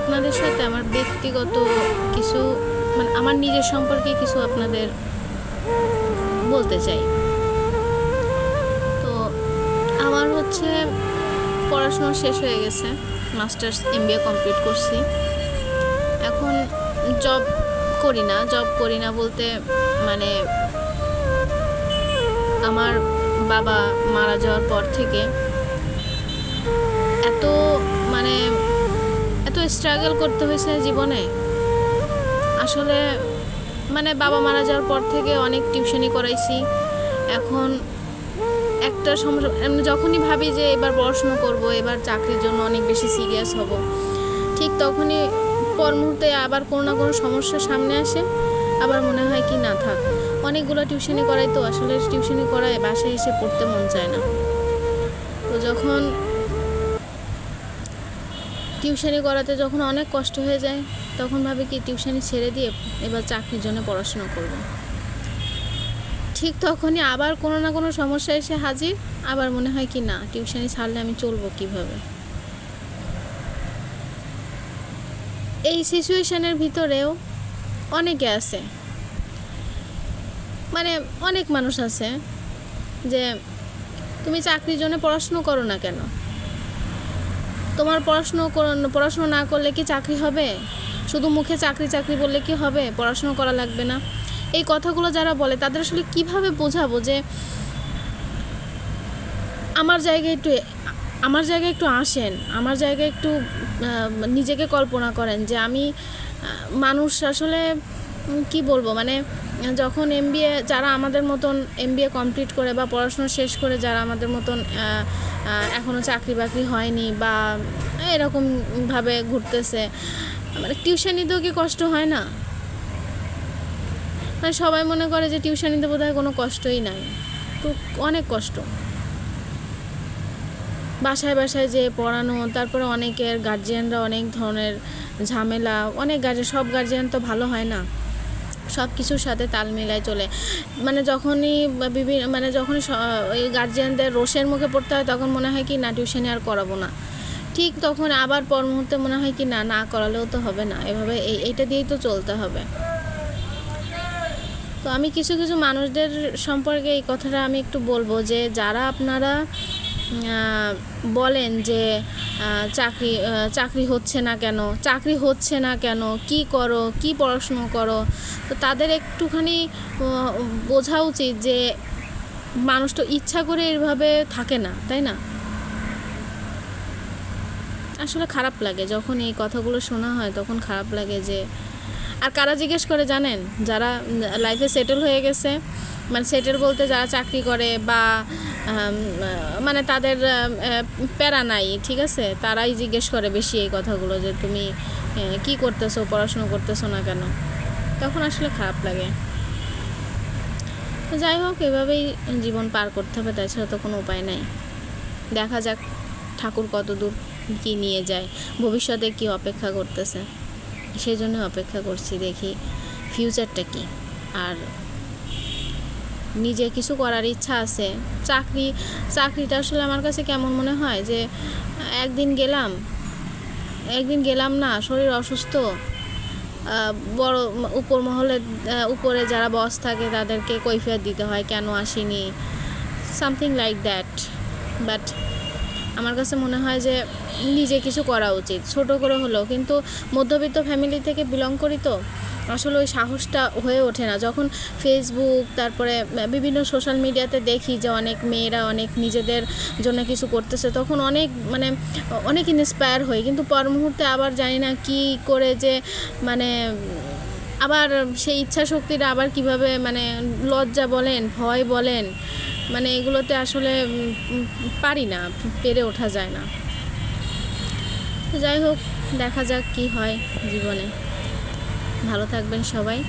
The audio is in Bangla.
আপনাদের সাথে আমার ব্যক্তিগত কিছু মানে আমার নিজের সম্পর্কে কিছু আপনাদের বলতে চাই। তো আমার হচ্ছে পড়াশোনা শেষ হয়ে গেছে, মাস্টার্স MBA কমপ্লিট করছি। এখন জব করি না বলতে মানে আমার বাবা মারা যাওয়ার পর থেকে এত মানে এত স্ট্রাগল করতে হয়েছে জীবনে। আসলে মানে বাবা মারা যাওয়ার পর থেকে অনেক টিউশনি করাইছি। এখন একটা সমস্যা, যখনই ভাবি যে এবার পড়াশোনা করব, এবার চাকরির জন্য অনেক বেশি সিরিয়াস হব, ঠিক তখনই পর মুহূর্তে আবার কোনো না কোনো সমস্যার সামনে আসে। আবার মনে হয় কি না থাক, অনেকগুলো টিউশনি করাই তো আসলে টিউশনি করায় বাসায় এসে পড়তে মন চায় না। তো যখন টিউশনি করাতে যখন অনেক কষ্ট হয়ে যায়, তখন ভাবি কি টিউশনি ছেড়ে দিয়ে এবার চাকরির জন্য পড়াশোনা করব। ঠিক তখনই আবার কোনো না কোনো সমস্যা এসে হাজির। আবার মনে হয় কি না, টিউশনি ছাড়লে আমি চলবো কিভাবে। এই সিচুয়েশনের ভিতরেও অনেকে আছে, মানে অনেক মানুষ আছে যে তুমি চাকরির জন্য পড়াশুনো করো না কেন, তোমার পড়াশুনো না করলে কি চাকরি হবে, শুধু মুখে চাকরি চাকরি বললে কি হবে, পড়াশুনো করা লাগবে না। এই কথাগুলো যারা বলে তাদের আসলে কিভাবে বোঝাবো যে আমার জায়গায় একটু আসেন, আমার জায়গায় একটু নিজেকে কল্পনা করেন যে আমি মানুষ আসলে কি বলবো, মানে যখন যারা আমাদের মতন MBA কমপ্লিট করে বা পড়াশোনা শেষ করে যারা আমাদের মতন এখনও চাকরি বাকরি হয়নি বা এরকমভাবে ঘুরতেছে, মানে টিউশনিতেও কি কষ্ট হয় না? মানে সবাই মনে করে যে টিউশনিতে বোধহয় কোনো কষ্টই নাই, তো অনেক কষ্ট। বাসায় বাসায় যে পড়ানো, তারপরে অনেকের গার্জিয়ানরা অনেক ধরনের ঝামেলা, অনেক সব গার্জিয়ান তো ভালো হয় না, সব কিছুর সাথে তাল মিলায় চলে। মানে যখনই ওই গার্জিয়ানদের রোষের মুখে পড়তে হয়, তখন মনে হয় কি না টিউশনি আর করাবো না। ঠিক তখন আবার পর মুহূর্তে মনে হয় কি না করালেও তো হবে না, এভাবে এইটা দিয়েই তো চলতে হবে। তো আমি কিছু মানুষদের সম্পর্কে এই কথাটা আমি একটু বলবো যে যারা আপনারা বলেন যে চাকরি হচ্ছে না কেন, কি করো, কি পড়াশুনো করো, তো তাদের একটুখানি বোঝা উচিত যে মানুষ তো ইচ্ছা করে এভাবে থাকে না, তাই না? আসলে খারাপ লাগে যখন এই কথাগুলো শোনা হয়, তখন খারাপ লাগে যে আর কারা জিজ্ঞেস করে জানেন, যারা লাইফে সেটেল হয়ে গেছে, মানে সেটেল বলতে যারা চাকরি করে বা মানে তাদের প্যারা নাই, ঠিক আছে, তারাই জিজ্ঞেস করে বেশি এই কথাগুলো যে তুমি কি করতেছো, পড়াশোনা করতেছো না কেন। তখন আসলে খারাপ লাগে। তো যাই হোক, এভাবেই জীবন পার করতে হবে, তাছাড়া তো কোনো উপায় নাই। দেখা যাক ঠাকুর কত দূর কী নিয়ে যায়, ভবিষ্যতে কি অপেক্ষা করতেছে, সেই জন্য অপেক্ষা করছি, দেখি ফিউচারটা কি। আর নিজে কিছু করার ইচ্ছা আছে। চাকরিটা আসলে আমার কাছে কেমন মনে হয় যে একদিন গেলাম না, শরীর অসুস্থ, বড় উপরে যারা বস থাকে তাদেরকে কৈফিয়ত দিতে হয় কেন আসিনি, সামথিং লাইক দ্যাট। বাট আমার কাছে মনে হয় যে নিজে কিছু করা উচিত, ছোট করে হলেও। কিন্তু মধ্যবিত্ত ফ্যামিলি থেকে বিলং করি, তো আসলে ওই সাহসটা হয়ে ওঠে না। যখন ফেসবুক, তারপরে বিভিন্ন সোশ্যাল মিডিয়াতে দেখি যে অনেক মেয়েরা অনেক নিজেদের জন্য কিছু করতেছে, তখন অনেক ইন্সপায়ার হই। কিন্তু পর মুহূর্তে আবার জানি না কি করে যে মানে আবার সেই ইচ্ছা শক্তিটা আবার কিভাবে, মানে লজ্জা বলেন, ভয় বলেন, মানে এগুলোতে আসলে পারি না, পেরে ওঠা যায় না। যাই হোক, দেখা যাক কি হয় জীবনে। ভালো থাকবেন সবাই।